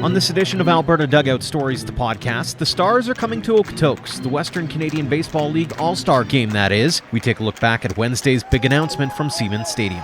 On this edition of Alberta Dugout Stories, the podcast, the Stars are coming to Okotoks, the Western Canadian Baseball League All-Star Game, that is. We take a look back at Wednesday's big announcement from Siemens Stadium.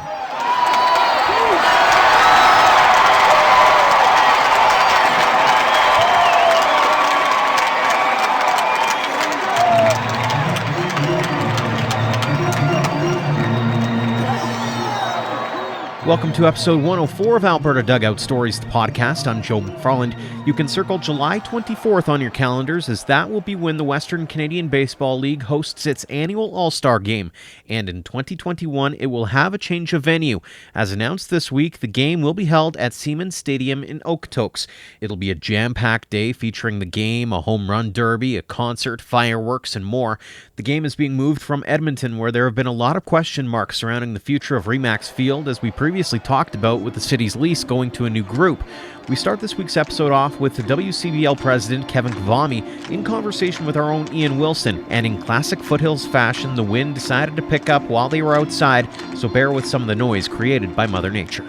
Welcome to episode 104 of Alberta Dugout Stories, the podcast. I'm Joe McFarland. You can circle July 24th on your calendars, as that will be when the Western Canadian Baseball League hosts its annual All-Star Game. And in 2021, it will have a change of venue. As announced this week, the game will be held at Siemens Stadium in Okotoks. It'll be a jam-packed day featuring the game, a home run derby, a concert, fireworks, and more. The game is being moved from Edmonton, where there have been a lot of question marks surrounding the future of Remax Field, as we previously talked about with the city's lease going to a new group. We start this week's episode off with the WCBL president, Kevin Kavami, in conversation with our own Ian Wilson, and in classic Foothills fashion, the wind decided to pick up while they were outside, so bear with some of the noise created by Mother Nature.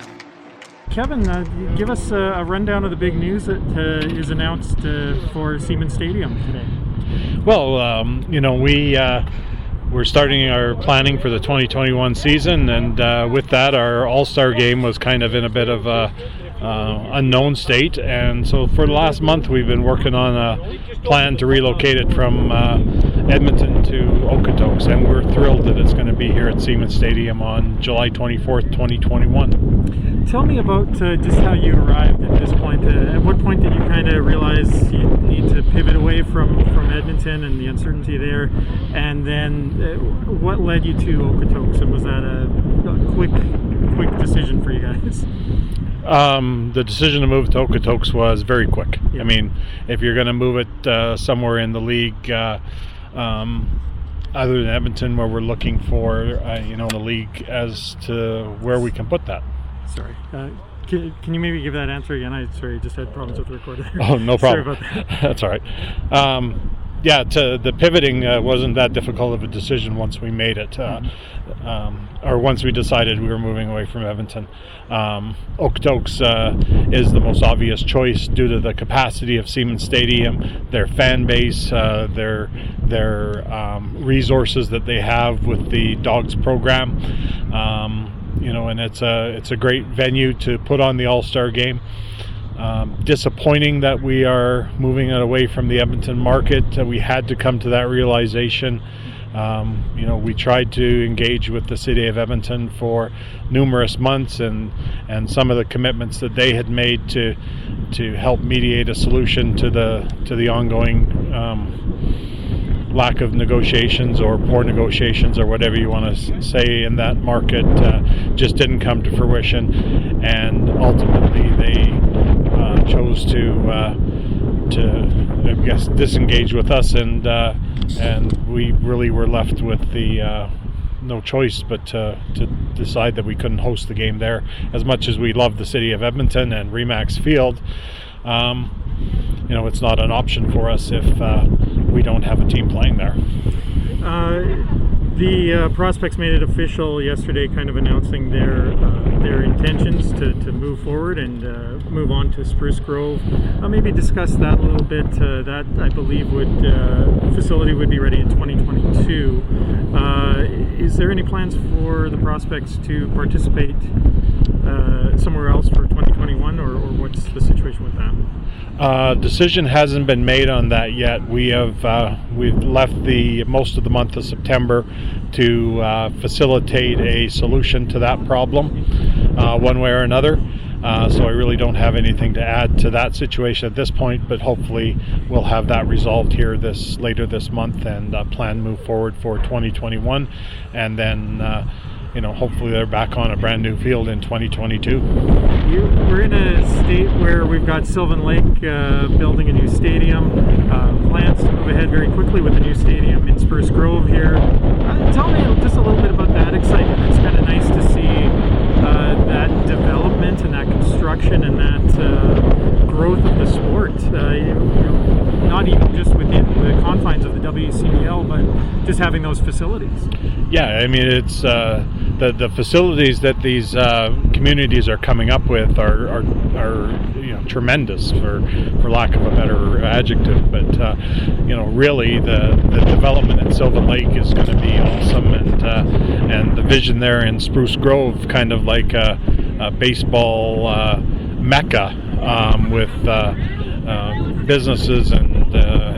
Kevin, give us a rundown of the big news that is announced for Siemens Stadium today. Well, we're starting our planning for the 2021 season, and with that, our All-Star Game was kind of in a bit of a unknown state, and so for the last month we've been working on a plan to relocate it from Edmonton to Okotoks, and we're thrilled that it's going to be here at Siemens Stadium on July 24th, 2021. Tell me about just how you arrived at this point. At what point did you kind of realize you need to pivot away from Edmonton and the uncertainty there, and then what led you to Okotoks, and was that a quick decision for you guys? The decision to move to Okotoks was very quick. Yeah. I mean, if you're going to move it somewhere in the league, other than Edmonton, where we're looking for, the league as to where we can put that. Sorry. Can you maybe give that answer again? I just had problems with the recorder. Oh, no problem. Sorry about that. That's all right. The pivoting wasn't that difficult of a decision once we made it, or once we decided we were moving away from Edmonton. Okotoks is the most obvious choice due to the capacity of Siemens Stadium, their fan base, their resources that they have with the Dogs program. And it's a great venue to put on the All-Star Game. Disappointing that we are moving it away from the Edmonton market. We had to come to that realization. We tried to engage with the city of Edmonton for numerous months, and some of the commitments that they had made to help mediate a solution to the ongoing lack of negotiations or poor negotiations or whatever you want to say in that market just didn't come to fruition, and ultimately they chose to I guess disengage with us, and we really were left with the no choice but to decide that we couldn't host the game there. As much as we love the city of Edmonton and Remax Field, it's not an option for us if we don't have a team playing there. The prospects made it official yesterday, kind of announcing their intentions to move forward and move on to Spruce Grove. Maybe discuss that a little bit. That, I believe, facility would be ready in 2022. Is there any plans for the prospects to participate somewhere else for 2021, or what's the situation with that? Decision hasn't been made on that yet. We've left the most of the month of September to facilitate a solution to that problem, one way or another. So I really don't have anything to add to that situation at this point, but hopefully we'll have that resolved here later this month, and plan move forward for 2021, and then hopefully they're back on a brand new field in 2022. We're in a state where we've got Sylvan Lake building a new stadium, plans to move ahead very quickly with a new stadium in Spruce Grove here. Tell me just a little bit about that excitement. It's kind of nice to see that development and that construction and that growth of the sport. Not even just within the confines of the WCBL, but just having those facilities. Yeah, I mean, it's the facilities that these communities are coming up with are tremendous, for lack of a better adjective. But really the development at Sylvan Lake is going to be awesome, and the vision there in Spruce Grove, kind of like a baseball mecca, with businesses and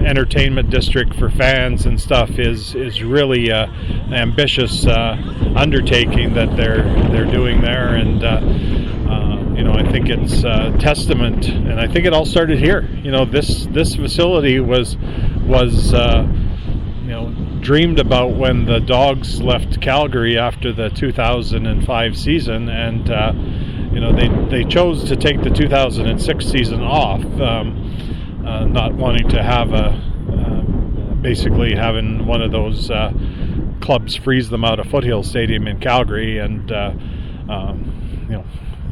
entertainment district for fans and stuff, is really an ambitious undertaking that they're doing there. And I think it's a testament, and I think it all started here. This facility was dreamed about when the Dogs left Calgary after the 2005 season, and they chose to take the 2006 season off, not wanting to have basically having one of those clubs freeze them out of Foothill Stadium in Calgary, and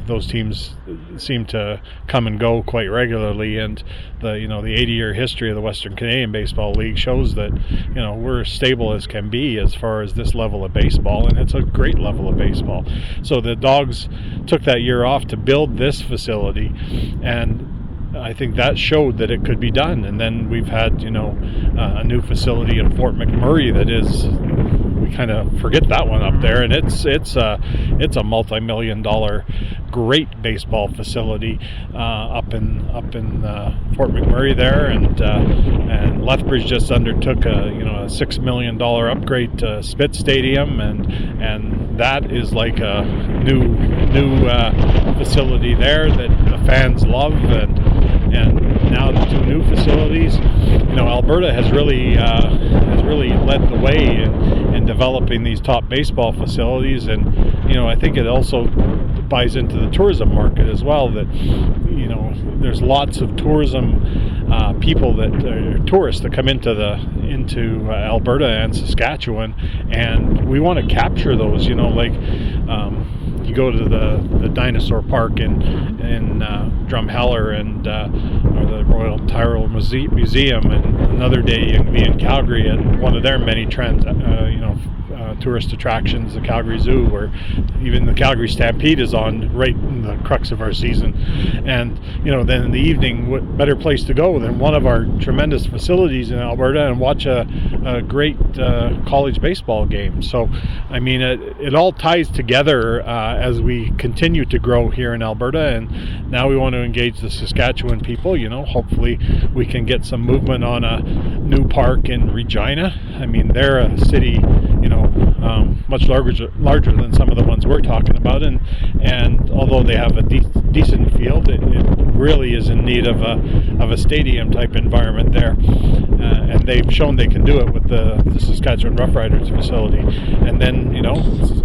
those teams seem to come and go quite regularly, and the 80-year history of the Western Canadian Baseball League shows that we're as stable as can be as far as this level of baseball, and it's a great level of baseball. So the Dogs took that year off to build this facility, and I think that showed that it could be done. And then we've had a new facility in Fort McMurray that is, we kind of forget that one up there, and it's a multi-million-dollar great baseball facility up in Fort McMurray there, and Lethbridge just undertook a $6 million upgrade to Spitz Stadium, and that is like a new facility there that the fans love, and now the two new facilities. Alberta has really led the way in developing these top baseball facilities, and I think it also buys into the tourism market as well, that there's lots of tourism people that are tourists that come into Alberta and Saskatchewan, and we want to capture those. You go to the dinosaur park in Drumheller, and or the Royal Tyrrell Museum, and another day you can be in Calgary at one of their many tourist attractions, the Calgary Zoo, where even the Calgary Stampede is on right in the crux of our season. And then in the evening, what better place to go than one of our tremendous facilities in Alberta and watch a great college baseball game. So I mean, it all ties together as we continue to grow here in Alberta, and now we want to engage the Saskatchewan people. Hopefully we can get some movement on a new park in Regina. I mean, they're a city much larger than some of the ones we're talking about, and although they have a decent field, it really is in need of a stadium type environment there, and they've shown they can do it with the Saskatchewan Roughriders facility. And then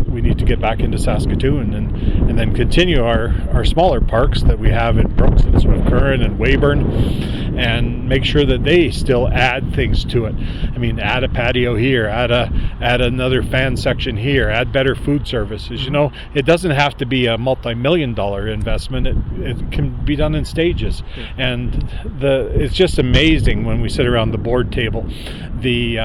we need to get back into Saskatoon and then continue our smaller parks that we have in Brooks and Swift Current and Weyburn, and make sure that they still add things to it. I mean, add a patio here, add another fan section here, add better food services. It doesn't have to be a multi-million-dollar investment. It can be done in stages. And it's just amazing when we sit around the board table, the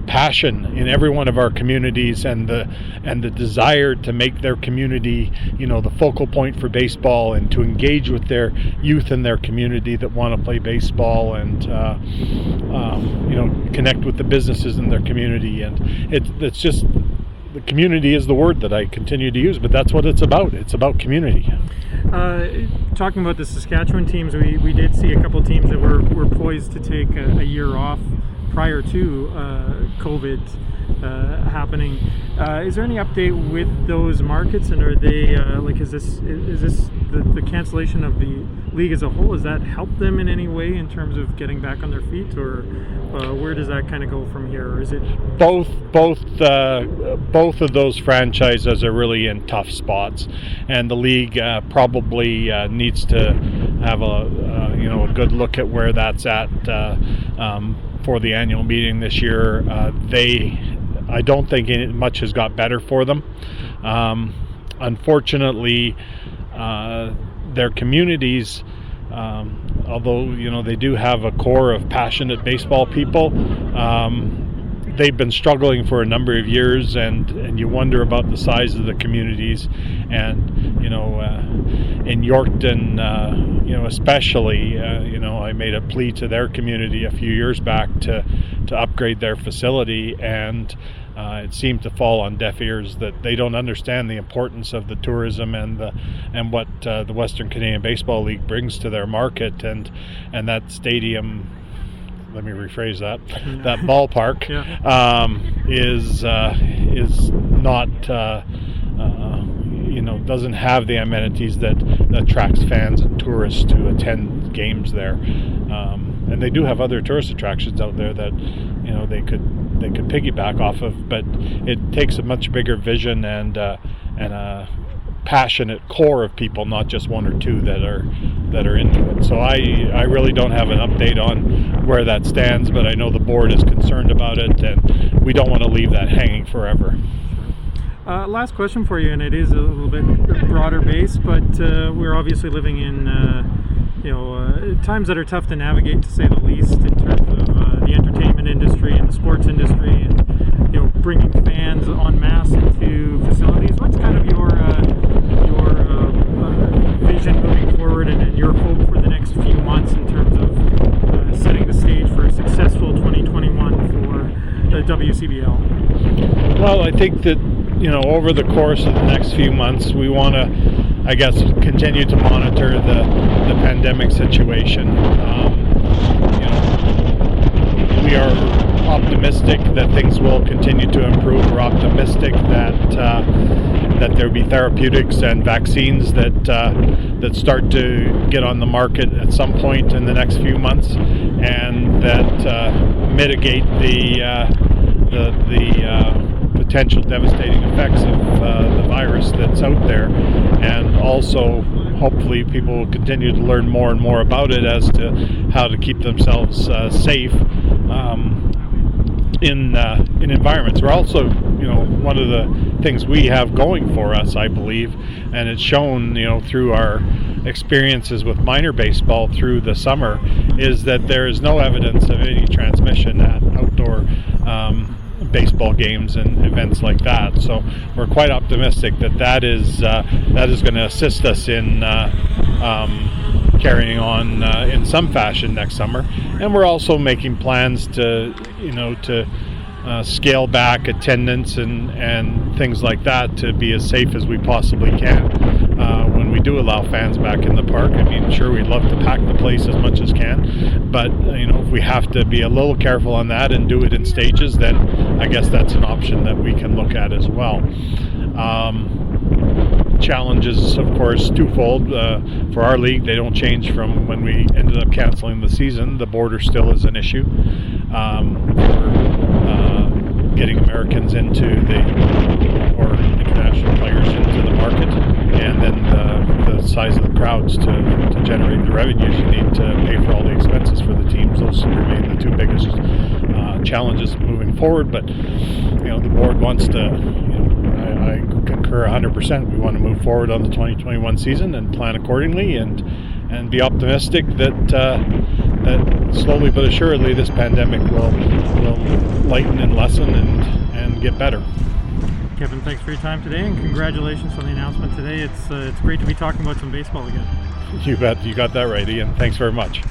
passion in every one of our communities, and the desire to make their community the focal point for baseball, and to engage with their youth in their community that want to play baseball, and connect with the businesses in their community. And it's just, the community is the word that I continue to use, but that's what it's about. It's about community. Talking about the Saskatchewan teams, we did see a couple teams that were poised to take a year off prior to COVID happening. Is there any update with those markets, and are they is this the cancellation of the league as a whole? Has that helped them in any way in terms of getting back on their feet, or where does that kind of go from here? Or is it both of those franchises are really in tough spots, and the league probably needs to have a good look at where that's at for the annual meeting this year. I don't think much has got better for them. Unfortunately, their communities, although they do have a core of passionate baseball people, they've been struggling for a number of years, and you wonder about the size of the communities, and in Yorkton, especially, I made a plea to their community a few years back to upgrade their facility, and it seemed to fall on deaf ears that they don't understand the importance of the tourism and what the Western Canadian Baseball League brings to their market, and that stadium. Let me rephrase that. That ballpark is not, doesn't have the amenities that attracts fans and tourists to attend games there. And they do have other tourist attractions out there that they could piggyback off of, but it takes a much bigger vision and a passionate core of people, not just one or two that are into it. So I really don't have an update on where that stands, but I know the board is concerned about it, and we don't want to leave that hanging forever. Last question for you, and it is a little bit broader base, but we're obviously living in times that are tough to navigate, to say the least, in terms of the entertainment industry and the sports industry, and bringing fans en masse into facilities. What's kind of your vision moving forward, and your hope for the next few months in terms of setting the stage for a successful 2021 for the WCBL? Well, I think that over the course of the next few months, we want to, I guess, continue to monitor the pandemic situation. We are optimistic that things will continue to improve. We're optimistic that there'll be therapeutics and vaccines that start to get on the market at some point in the next few months, and that mitigate the potential devastating effects of the virus that's out there, and also hopefully people will continue to learn more and more about it as to how to keep themselves safe in environments. We're also, one of the things we have going for us, I believe, and it's shown, through our experiences with minor baseball through the summer, is that there is no evidence of any transmission at outdoor baseball games and events like that. So we're quite optimistic that is going to assist us in carrying on in some fashion next summer. And we're also making plans to scale back attendance and things like that to be as safe as we possibly can when we do allow fans back in the park. I mean, sure, we'd love to pack the place as much as can, but if we have to be a little careful on that and do it in stages, then I guess that's an option that we can look at as well. Challenges, of course, twofold. For our league, they don't change from when we ended up canceling the season. The border still is an issue. Getting Americans or international players into the market, and then the size of the crowds to generate the revenues you need to pay for all the expenses for the teams. Those remain the two biggest challenges moving forward. But the board wants to. I concur 100%. We want to move forward on the 2021 season and plan accordingly, and be optimistic that slowly but assuredly this pandemic will lighten and lessen and get better. Kevin, thanks for your time today, and congratulations on the announcement today. It's great to be talking about some baseball again. You bet. You got that right, Ian. Thanks very much.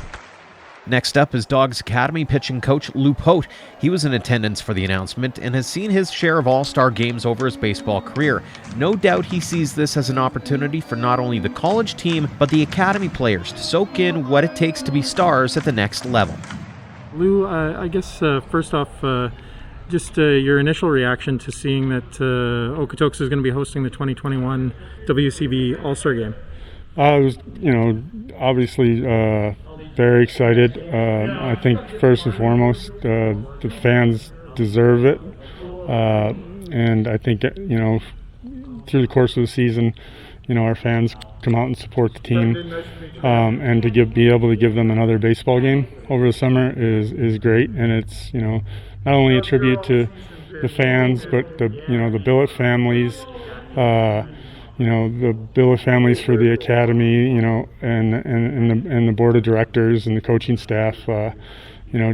Next up is Dogs Academy pitching coach Lou Pote. He was in attendance for the announcement and has seen his share of all-star games over his baseball career. No doubt he sees this as an opportunity for not only the college team, but the academy players to soak in what it takes to be stars at the next level. Lou, I guess first off, just your initial reaction to seeing that Okotoks is going to be hosting the 2021 WCB All-Star Game. I was, obviously very excited. I think first and foremost, the fans deserve it. And I think, through the course of the season, our fans come out and support the team. And to be able to give them another baseball game over the summer is great. And it's, not only a tribute to the fans, but the billet families, the billet families for the academy, and the board of directors and the coaching staff.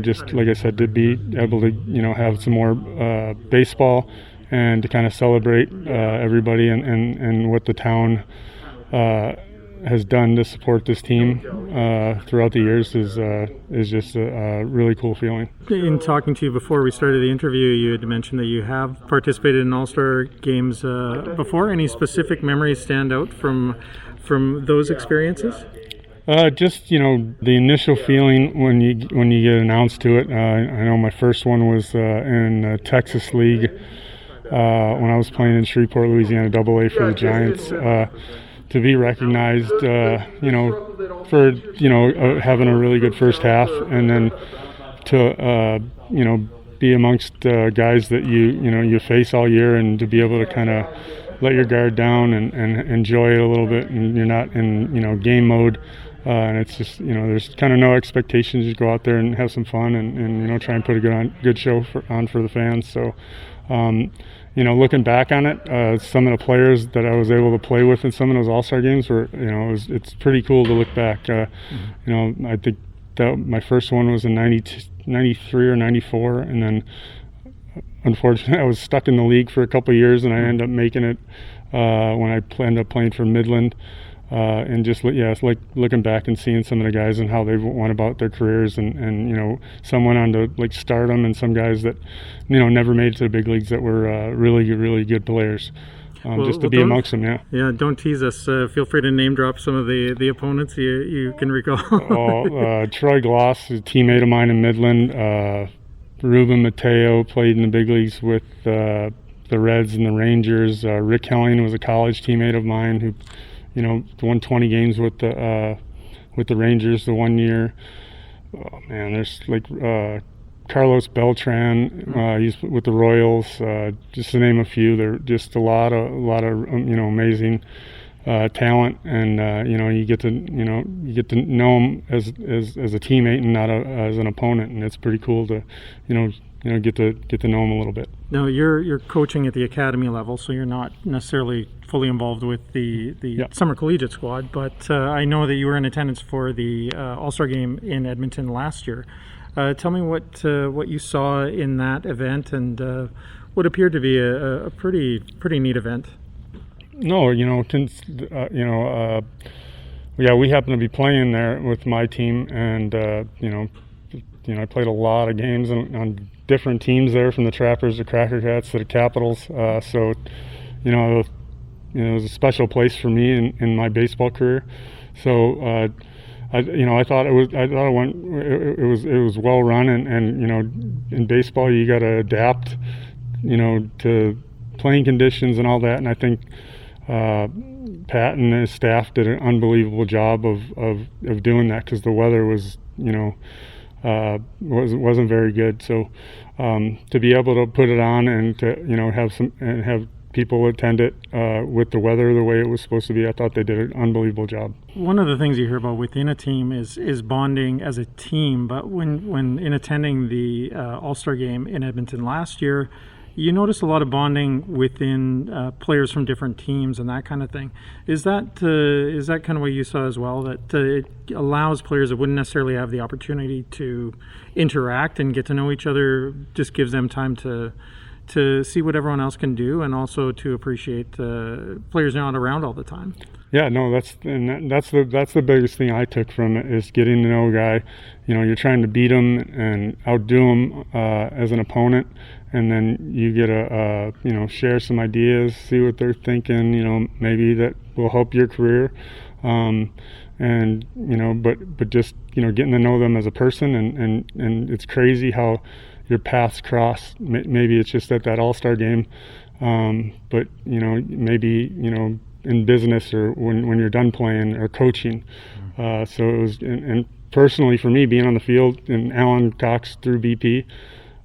just like I said, to be able to, have some more baseball and to kind of celebrate everybody and what the town has done to support this team throughout the years is just a really cool feeling. In talking to you before we started the interview, you had mentioned that you have participated in All-Star games before. Any specific memories stand out from those experiences? Just the initial feeling when you get announced to it. I know my first one was in the Texas League when I was playing in Shreveport, Louisiana, AA for the Giants. To be recognized, for having a really good first half, and then to be amongst guys that you face all year, and to be able to kind of let your guard down and enjoy it a little bit, and you're not in game mode, and it's just there's kind of no expectations. You go out there and have some fun, and try and put a good show on for the fans. So. Looking back on it, some of the players that I was able to play with in some of those All-Star games were, it's pretty cool to look back. I think that my first one was in 93 or 94, and then unfortunately I was stuck in the league for a couple of years, and I ended up making it when I ended up playing for Midland. And just it's like looking back and seeing some of the guys and how they went about their careers, and some went on to like stardom, and some guys that never made it to the big leagues that were really good players. Just to be amongst them, yeah. Don't tease us. Feel free to name drop some of the opponents you can recall. Troy Gloss, a teammate of mine in Midland. Ruben Mateo played in the big leagues with the Reds and the Rangers. Rick Helling was a college teammate of mine who won 20 games with the Rangers the one year. Oh man, there's like Carlos Beltran, he's with the Royals. Just to name a few, they're just a lot of amazing talent, and you get to know them as a teammate and not as an opponent, and it's pretty cool to get to know them a little bit. Now you're coaching at the academy level, so you're not necessarily fully involved with the summer collegiate squad, but I know that you were in attendance for the All-Star game in Edmonton last year. Tell me what you saw in that event, and what appeared to be a pretty neat event. No, we happened to be playing there with my team, and I played a lot of games on different teams there, from the Trappers to Cracker Cats to the Capitals. So, it was a special place for me in my baseball career. So, I thought it was well run, and in baseball you got to adapt, to playing conditions and all that. And I think Pat and his staff did an unbelievable job of doing that, because the weather was wasn't very good. So to be able to put it on and to have people attend it with the weather the way it was supposed to be, I thought they did an unbelievable job. One of the things you hear about within a team is bonding as a team, but when in attending the All-Star game in Edmonton last year, you noticed a lot of bonding within players from different teams and that kind of thing. Is that kind of what you saw as well, that it allows players that wouldn't necessarily have the opportunity to interact and get to know each other, just gives them time to see what everyone else can do, and also to appreciate players not around all the time? Yeah, no, that's the biggest thing I took from it, is getting to know a guy. You're trying to beat him and outdo him as an opponent, and then you get to share some ideas, see what they're thinking. Maybe that will help your career, but just getting to know them as a person, and it's crazy how your paths cross. Maybe it's just at that All-Star game, but maybe in business, or when you're done playing or coaching. So it was, and personally for me, being on the field, and Alan Cox threw BP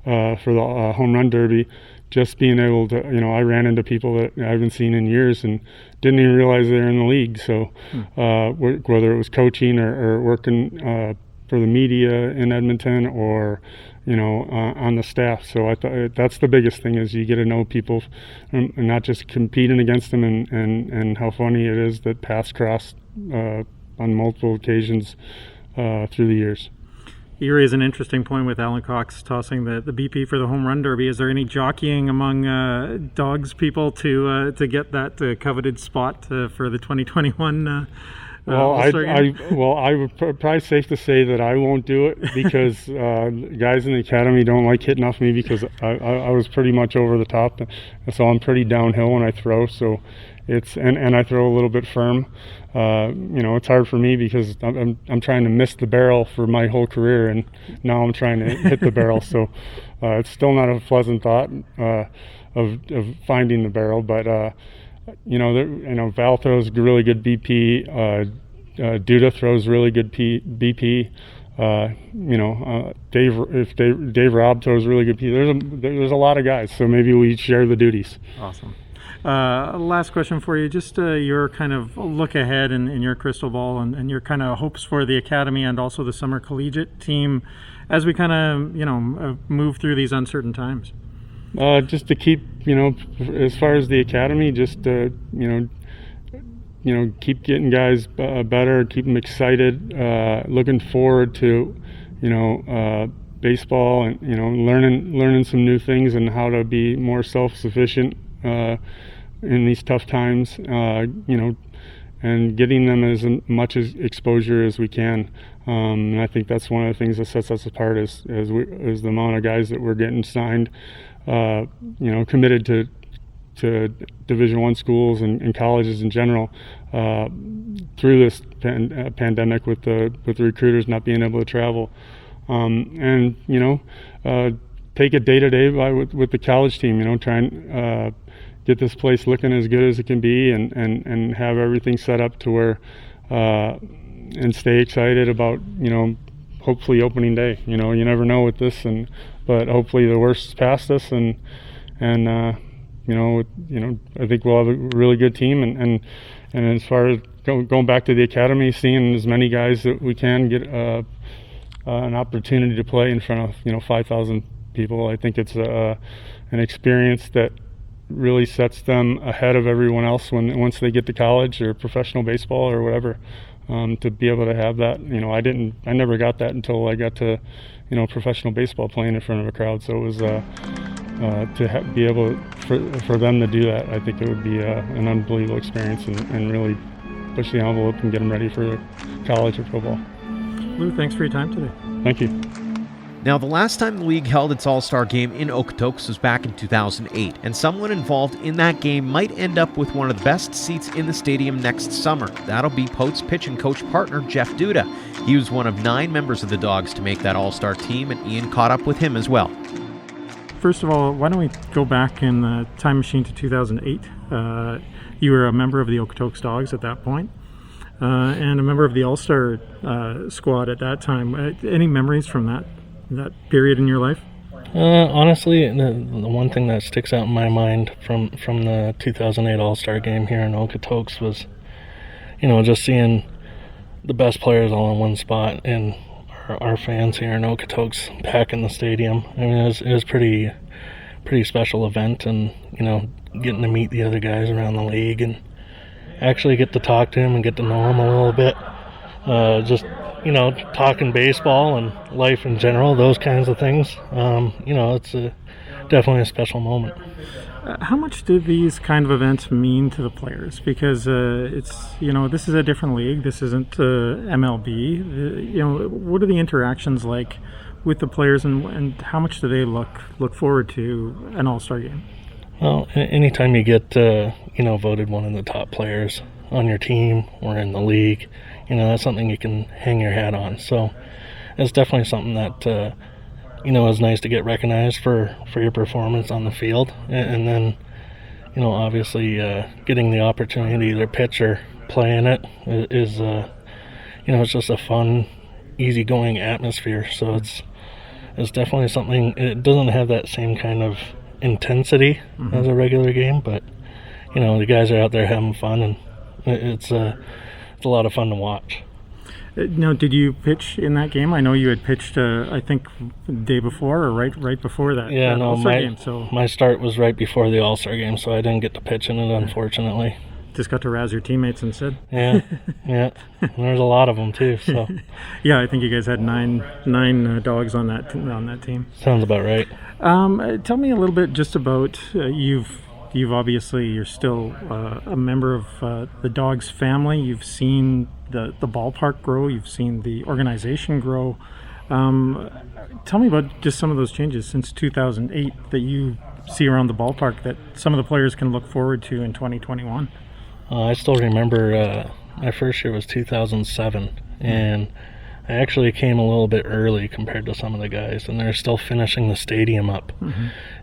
for the home run derby, just being able to, I ran into people that I haven't seen in years and didn't even realize they were in the league. So whether it was coaching or working for the media in Edmonton, or on the staff. So I thought that's the biggest thing, is you get to know people and not just competing against them, and how funny it is that paths crossed on multiple occasions through the years. You raise an interesting point with Alan Cox tossing the BP for the home run derby. Is there any jockeying among Dogs people to get that coveted spot for the 2021 All-Star game? I would probably safe to say that I won't do it because guys in the academy don't like hitting off me because I was pretty much over the top, so I'm pretty downhill when I throw. So and I throw a little bit firm. It's hard for me because I'm trying to miss the barrel for my whole career, and now I'm trying to hit the barrel. So it's still not a pleasant thought of finding the barrel, but. Val throws really good BP. Duda throws really good BP. Dave Robb throws really good BP. There's a lot of guys, so maybe we share the duties. Awesome. Last question for you, just your kind of look ahead in your crystal ball and your kind of hopes for the academy and also the summer collegiate team as we kind of move through these uncertain times. Just to keep, as far as the academy, just keep getting guys better, keep them excited, looking forward to, baseball and learning some new things and how to be more self-sufficient in these tough times, and getting them as much as exposure as we can. And I think that's one of the things that sets us apart is the amount of guys that we're getting signed. Committed to Division I schools and colleges in general through this pandemic with the recruiters not being able to travel, take it day to day with the college team. Try and get this place looking as good as it can be, and have everything set up to where and stay excited about hopefully opening day. You never know with this, but hopefully the worst is past us, and I think we'll have a really good team, and as far as going back to the academy, seeing as many guys that we can get an opportunity to play in front of 5,000 people, I think it's an experience that really sets them ahead of everyone else once they get to college or professional baseball or whatever. To be able to have that, I never got that until I got to, professional baseball playing in front of a crowd. So it was be able for them to do that. I think it would be an unbelievable experience and really push the envelope and get them ready for college or pro ball. Lou, thanks for your time today. Thank you. Now, the last time the league held its All-Star game in Okotoks was back in 2008, and someone involved in that game might end up with one of the best seats in the stadium next summer. That'll be Pote's pitch and coach partner, Jeff Duda. He was one of 9 members of the Dogs to make that All-Star team, and Ian caught up with him as well. First of all, why don't we go back in the time machine to 2008? You were a member of the Okotoks Dogs at that point, and a member of the All-Star squad at that time. Any memories from that period in your life? Honestly, the one thing that sticks out in my mind from the 2008 All-Star game here in Okotoks was, just seeing the best players all in one spot and our fans here in Okotoks packing the stadium. I mean, it was pretty special event, and getting to meet the other guys around the league and actually get to talk to him and get to know him a little bit. Just talking baseball and life in general, those kinds of things. It's definitely a special moment. How much do these kind of events mean to the players? Because this is a different league. This isn't MLB. What are the interactions like with the players, and how much do they look forward to an All-Star game? Well, anytime you get voted one of the top players on your team or in the league, that's something you can hang your hat on. So it's definitely something that is nice to get recognized for your performance on the field, and then obviously getting the opportunity to either pitch or play in it is it's just a fun, easygoing atmosphere. So it's definitely something. It doesn't have that same kind of intensity as a regular game, but the guys are out there having fun, and it's a lot of fun to watch. Now, did you pitch in that game? I know you had pitched, I think, the day before or right before that. Yeah, All-Star game. So my start was right before the All-Star game, so I didn't get to pitch in it, unfortunately. just got to razz your teammates instead. Yeah. There's a lot of them too. So yeah, I think you guys had nine dogs on that team. Sounds about right. Tell me a little bit just about you've obviously, you're still a member of the Dogs family. You've seen the ballpark grow. You've seen the organization grow. Tell me about just some of those changes since 2008 that you see around the ballpark that some of the players can look forward to in 2021. I still remember my first year was 2007, and I actually came a little bit early compared to some of the guys, and they're still finishing the stadium up.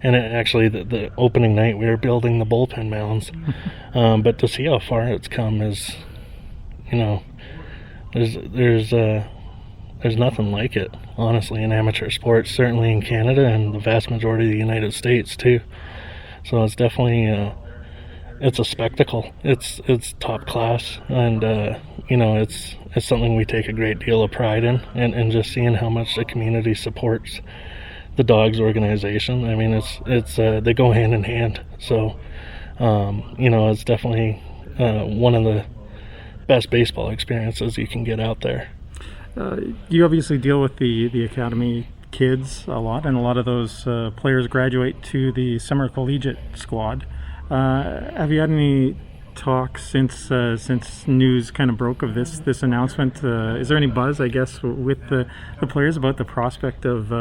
And actually, the opening night, we were building the bullpen mounds. But to see how far it's come is, there's nothing like it, honestly, in amateur sports, certainly in Canada and the vast majority of the United States, too. So it's definitely, it's a spectacle. It's top class, and, it's something we take a great deal of pride in, and just seeing how much the community supports the Dogs organization. I mean, it's they go hand in hand. So, it's definitely one of the best baseball experiences you can get out there. You obviously deal with the academy kids a lot, and a lot of those players graduate to the summer collegiate squad. Have you had any talk since news kind of broke of this announcement? Is there any buzz, I guess, with the players about the prospect of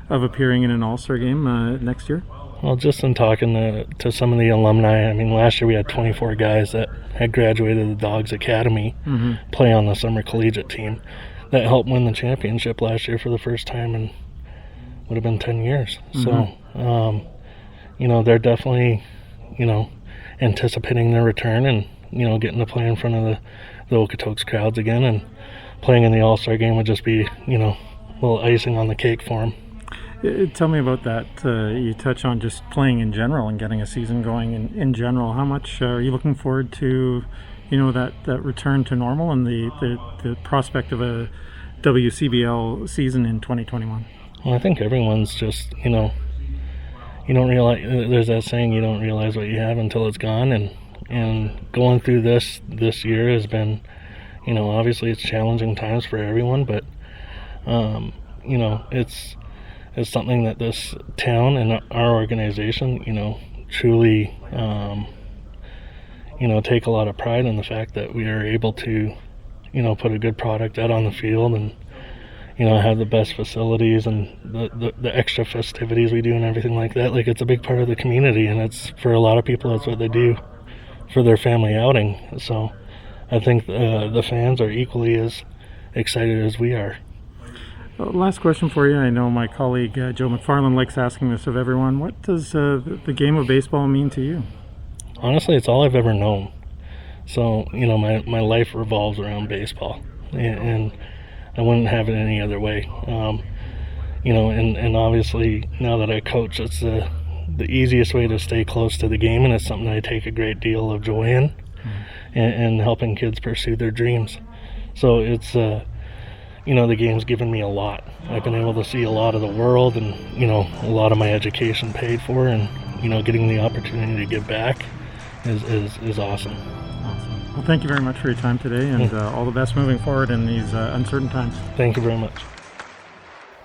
appearing in an All-Star game next year? Well, just in talking to some of the alumni, I mean, last year we had 24 guys that had graduated the Dogs Academy play on the summer collegiate team. That helped win the championship last year for the first time in would have been 10 years. So, they're definitely, anticipating their return and, getting to play in front of the Okotoks crowds again, and playing in the All-Star game would just be, a little icing on the cake for them. Tell me about that. You touch on just playing in general and getting a season going in general. How much are you looking forward to, that return to normal and the prospect of a WCBL season in 2021? Well, I think everyone's just, you don't realize, there's that saying, you don't realize what you have until it's gone, and going through this year has been, obviously it's challenging times for everyone, but, it's something that this town and our organization, truly, take a lot of pride in the fact that we are able to, put a good product out on the field and, have the best facilities and the extra festivities we do and everything like that. Like, it's a big part of the community, and it's, for a lot of people, that's what they do for their family outing. So I think the fans are equally as excited as we are. Last question for you. I know my colleague Joe McFarland likes asking this of everyone. What does the game of baseball mean to you? Honestly, it's all I've ever known. So, my life revolves around baseball, and I wouldn't have it any other way. And obviously now that I coach, it's the easiest way to stay close to the game, and it's something I take a great deal of joy in, and helping kids pursue their dreams. So it's the game's given me a lot. I've been able to see a lot of the world, and a lot of my education paid for, and getting the opportunity to give back is awesome. Well, thank you very much for your time today, and all the best moving forward in these uncertain times. Thank you very much.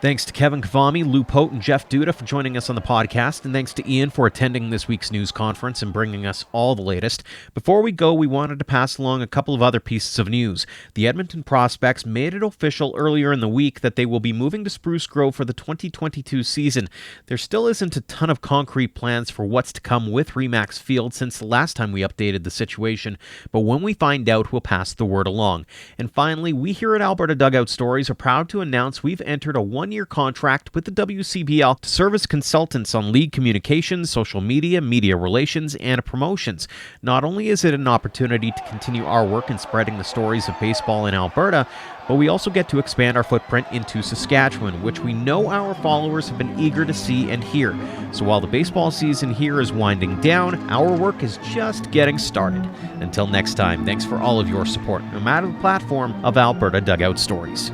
Thanks to Kevin Kavami, Lou Pote, and Jeff Duda for joining us on the podcast, and thanks to Ian for attending this week's news conference and bringing us all the latest. Before we go, we wanted to pass along a couple of other pieces of news. The Edmonton Prospects made it official earlier in the week that they will be moving to Spruce Grove for the 2022 season. There still isn't a ton of concrete plans for what's to come with Remax Field since the last time we updated the situation, but when we find out, we'll pass the word along. And finally, we here at Alberta Dugout Stories are proud to announce we've entered a one-year contract with the WCBL to serve as consultants on league communications, social media, media relations, and promotions. Not only is it an opportunity to continue our work in spreading the stories of baseball in Alberta, but we also get to expand our footprint into Saskatchewan, which we know our followers have been eager to see and hear. So while the baseball season here is winding down, our work is just getting started. Until next time, thanks for all of your support, no matter the platform, of Alberta Dugout Stories.